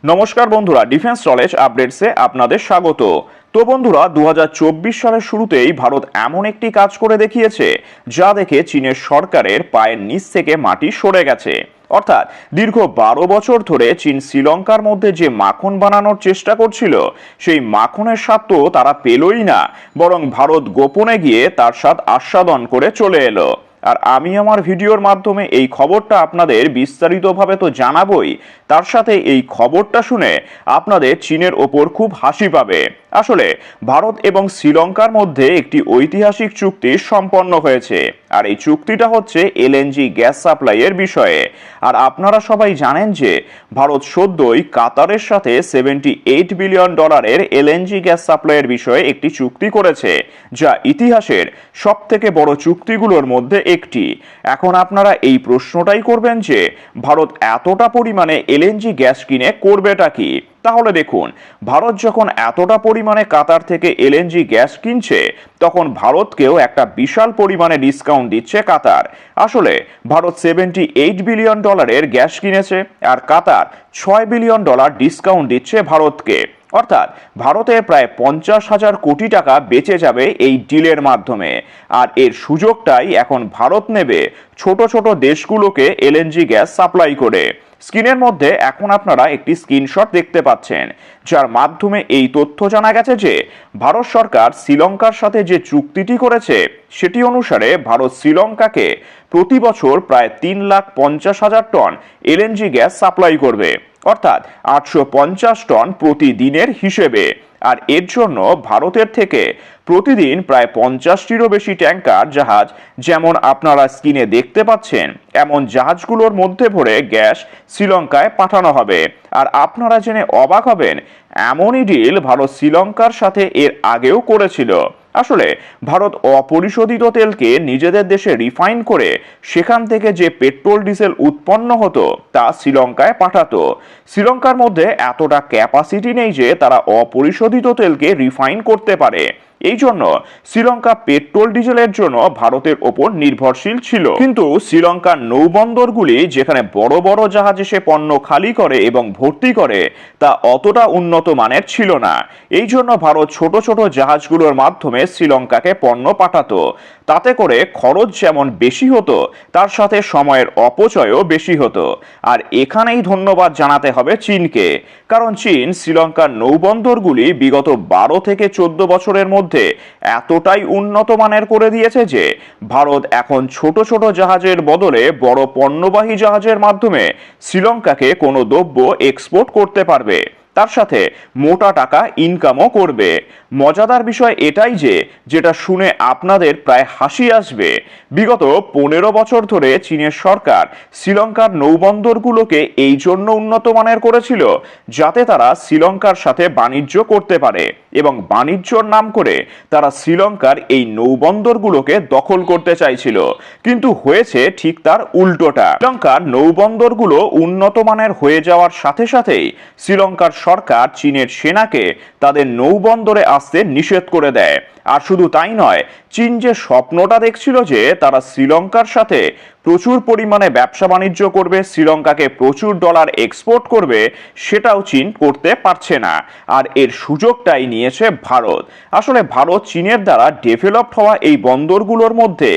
নমস্কার বন্ধুরা, defence knowledge আপডেটসে আপনাদের স্বাগত। তো বন্ধুরা, 2024 সালের শুরুতেই ভারত এমন একটি কাজ করে দেখিয়েছে যা দেখে চীনের সরকারের পায়ের নিচ থেকে মাটি সরে গেছে। অর্থাৎ দীর্ঘ 12 বছর ধরে চীন শ্রীলঙ্কার মধ্যে যে মাখন বানানোর চেষ্টা করছিল, সেই মাখনের স্বাদ তো তারা পেলই না, বরং ভারত গোপনে গিয়ে তার স্বাদ আস্বাদন করে চলে এলো। আর আমি আমার ভিডিওর মাধ্যমে এই খবরটা আপনাদের বিস্তারিতভাবে তো জানাবই, তার সাথে এই খবরটা শুনে আপনাদের চীনের ওপর খুব হাসি পাবে। আসলে ভারত এবং শ্রীলঙ্কার মধ্যে একটি ঐতিহাসিক চুক্তি সম্পন্ন হয়েছে, আর এই চুক্তিটা হচ্ছে এলএনজি গ্যাস সাপ্লাইয়ের বিষয়ে। আর আপনারা সবাই জানেন যে ভারত সদ্যই কাতারের সাথে $78 বিলিয়ন এলএনজি গ্যাস সাপ্লাইয়ের বিষয়ে একটি চুক্তি করেছে, যা ইতিহাসের সবথেকে বড় চুক্তিগুলোর মধ্যে একটি। এখন আপনারা এই প্রশ্নটাই করবেন যে ভারত এতটা পরিমাণে এলএনজি গ্যাস কিনে করবেটা কি? তাহলে দেখুন, ভারত যখন এতটা পরিমাণে কাতার থেকে এলএনজি গ্যাস কিনছে, তখন ভারতকেও একটা বিশাল পরিমাণে ডিসকাউন্ট দিচ্ছে কাতার। আসলে ভারত $78 বিলিয়ন গ্যাস কিনেছে, আর কাতার $6 বিলিয়ন ডিসকাউন্ট দিচ্ছে ভারতকে। অর্থাৎ ভারতের প্রায় 50,000 কোটি টাকা বেঁচে যাবে এই ডিলের মাধ্যমে। আর এর সুযোগটাই এখন ভারত নেবে ছোট ছোট দেশগুলোকে এলএনজি গ্যাস সাপ্লাই করে। স্ক্রিনের মধ্যে এখন আপনারা একটি স্ক্রিনশট দেখতে পাচ্ছেন, যার মাধ্যমে এই তথ্য জানা গেছে যে ভারত সরকার শ্রীলঙ্কার সাথে যে চুক্তিটি করেছে, সেটি অনুসারে ভারত শ্রীলঙ্কাকে প্রতি বছর প্রায় 3,50,000 টন এলএনজি গ্যাস সাপ্লাই করবে, অর্থাৎ 850 টন প্রতিদিনের হিসেবে। আর এর জন্য ভারতের থেকে প্রতিদিন প্রায় 50টিরও বেশি ট্যাঙ্কার জাহাজ, যেমন আপনারা স্ক্রিনে দেখতে পাচ্ছেন, এমন জাহাজগুলোর মধ্যে ভরে গ্যাস শ্রীলঙ্কায় পাঠানো হবে। আর আপনারা জেনে অবাক হবেন, এমনই ডিল ভারত শ্রীলঙ্কার সাথে এর আগেও করেছিল। আসলে ভারত অপরিশোধিত তেলকে নিজেদের দেশে রিফাইন করে সেখান থেকে যে পেট্রোল ডিজেল উৎপন্ন হতো তা শ্রীলঙ্কায় পাঠাতো। শ্রীলঙ্কার মধ্যে এতটা ক্যাপাসিটি নেই যে তারা অপরিশোধিত তেলকে রিফাইন করতে পারে। এই জন্য শ্রীলঙ্কা পেট্রোল ডিজেলের জন্য ভারতের ওপর নির্ভরশীল ছিল। কিন্তু শ্রীলঙ্কার নৌবন্দরগুলি, যেখানে বড় বড় জাহাজ এসে পণ্য খালি করে এবং ভর্তি করে, তা অতটা উন্নত মানের ছিল না। এই জন্য ভারত ছোট ছোট জাহাজগুলোর মাধ্যমে শ্রীলঙ্কাকে পণ্য পাঠাতো। তাতে করে খরচ যেমন বেশি হতো, তার সাথে সময়ের অপচয়ও বেশি হতো। আর এখানেই ধন্যবাদ জানাতে হবে চীনকে, কারণ চীন শ্রীলঙ্কার নৌবন্দরগুলি বিগত 12 থেকে 14 বছরের মধ্যে এতটাই উন্নত মানের করে দিয়েছে যে ভারত এখন ছোট ছোট জাহাজের বদলে বড় পণ্যবাহী জাহাজের মাধ্যমে শ্রীলঙ্কাকে কোনো দ্রব্য এক্সপোর্ট করতে পারবে, তার সাথে মোটা টাকা ইনকামও করবে। মজাদার বিষয় এটাই যে, যেটা শুনে আপনাদের প্রায় হাসি আসবে, বিগত 15 বছর ধরে চীনের সরকার শ্রীলঙ্কার নৌবন্দরগুলোকে এই জন্য উন্নত মানের করেছিল যাতে তারা শ্রীলঙ্কার সাথে বাণিজ্য করতে পারে, এবং বাণিজ্যর নাম করে তারা শ্রীলঙ্কার এই নৌবন্দরগুলোকে দখল করতে চাইছিল। কিন্তু হয়েছে ঠিক তার উল্টোটা। শ্রীলঙ্কার নৌবন্দরগুলো উন্নত মানের হয়ে যাওয়ার সাথে সাথেই শ্রীলঙ্কার সরকার চীনের সেনাকে তাদের নৌবন্দরে আসতে নিষেধ করে দেয়। আর শুধু তাই নয়, চীন যে স্বপ্নটা দেখছিল যে তারা শ্রীলঙ্কার সাথে প্রচুর পরিমাণে ব্যবসা বাণিজ্য করবে, শ্রীলঙ্কাকে প্রচুর ডলার এক্সপোর্ট করবে, সেটাও চীন করতে পারছে না। আর এর সুযোগটাই নিয়েছে ভারত। আসলে ভারত চীনের দ্বারা ডেভেলপড হওয়া এই বন্দরগুলোর মধ্যে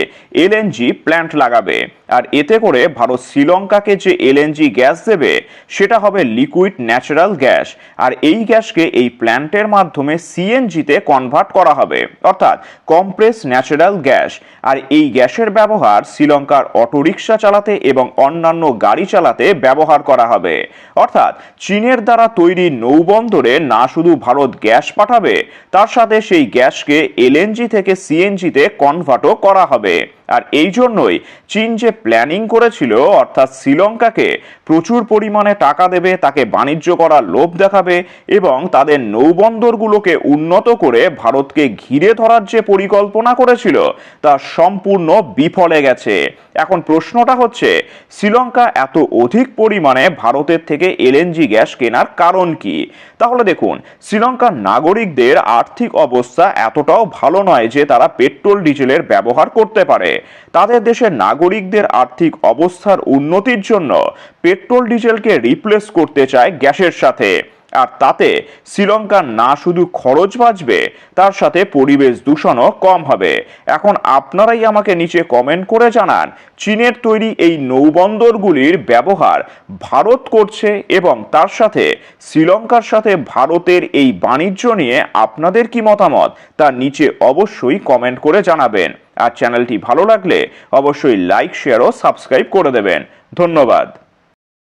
এলএনজি প্ল্যান্ট লাগাবে, আর এতে করে ভারত শ্রীলঙ্কাকে যে এলএনজি গ্যাস দেবে সেটা হবে লিকুইড ন্যাচারাল গ্যাস। আর এই গ্যাসকে এই প্ল্যান্টের মাধ্যমে সিএনজিতে কনভার্ট করা হবে, অর্থাৎ কম্প্রেস ন্যাচারাল গ্যাস। আর এই গ্যাসের ব্যবহার শ্রীলঙ্কার অটোরিকশা চালাতে এবং অন্যান্য গাড়ি চালাতে ব্যবহার করা হবে। অর্থাৎ চীনের দ্বারা তৈরি নৌবন্দরে না শুধু ভারত গ্যাস পাঠাবে, তার সাথে সেই গ্যাসকে এলএনজি থেকে সিএনজিতে কনভার্টও করা হবে। আর এই জন্যই চীন যে প্ল্যানিং করেছিল, অর্থাৎ শ্রীলঙ্কাকে প্রচুর পরিমাণে টাকা দেবে, তাকে বাণিজ্য করার লোভ দেখাবে এবং তাদের নৌবন্দরগুলোকে উন্নত করে ভারতকে ঘিরে ধরার যে পরিকল্পনা করেছিল, তা সম্পূর্ণ বিফলে গেছে। এখন প্রশ্নটা হচ্ছে, শ্রীলঙ্কা এত অধিক পরিমাণে ভারতের থেকে এলএনজি গ্যাস কেনার কারণ কি? তাহলে দেখুন, শ্রীলঙ্কার নাগরিকদের আর্থিক অবস্থা এতটাও ভালো নয় যে তারা পেট্রোল ডিজেলের ব্যবহার করতে পারে। তাদের দেশের নাগরিকদের আর্থিক অবস্থার উন্নতির জন্য পেট্রোল ডিজেলকে রিপ্লেস করতে চায় গ্যাসের সাথে। আর তাতে শ্রীলঙ্কার না শুধু খরচ বাঁচবে, তার সাথে পরিবেশ দূষণও কম হবে। এখন আপনারাই আমাকে নিচে কমেন্ট করে জানান, চীনের তৈরি এই নৌবন্দরগুলির ব্যবহার ভারত করছে এবং তার সাথে শ্রীলঙ্কার সাথে ভারতের এই বাণিজ্য নিয়ে আপনাদের কি মতামত তা নিচে অবশ্যই কমেন্ট করে জানাবেন। আর চ্যানেলটি ভালো লাগলে অবশ্যই লাইক, শেয়ার ও সাবস্ক্রাইব করে দেবেন। ধন্যবাদ।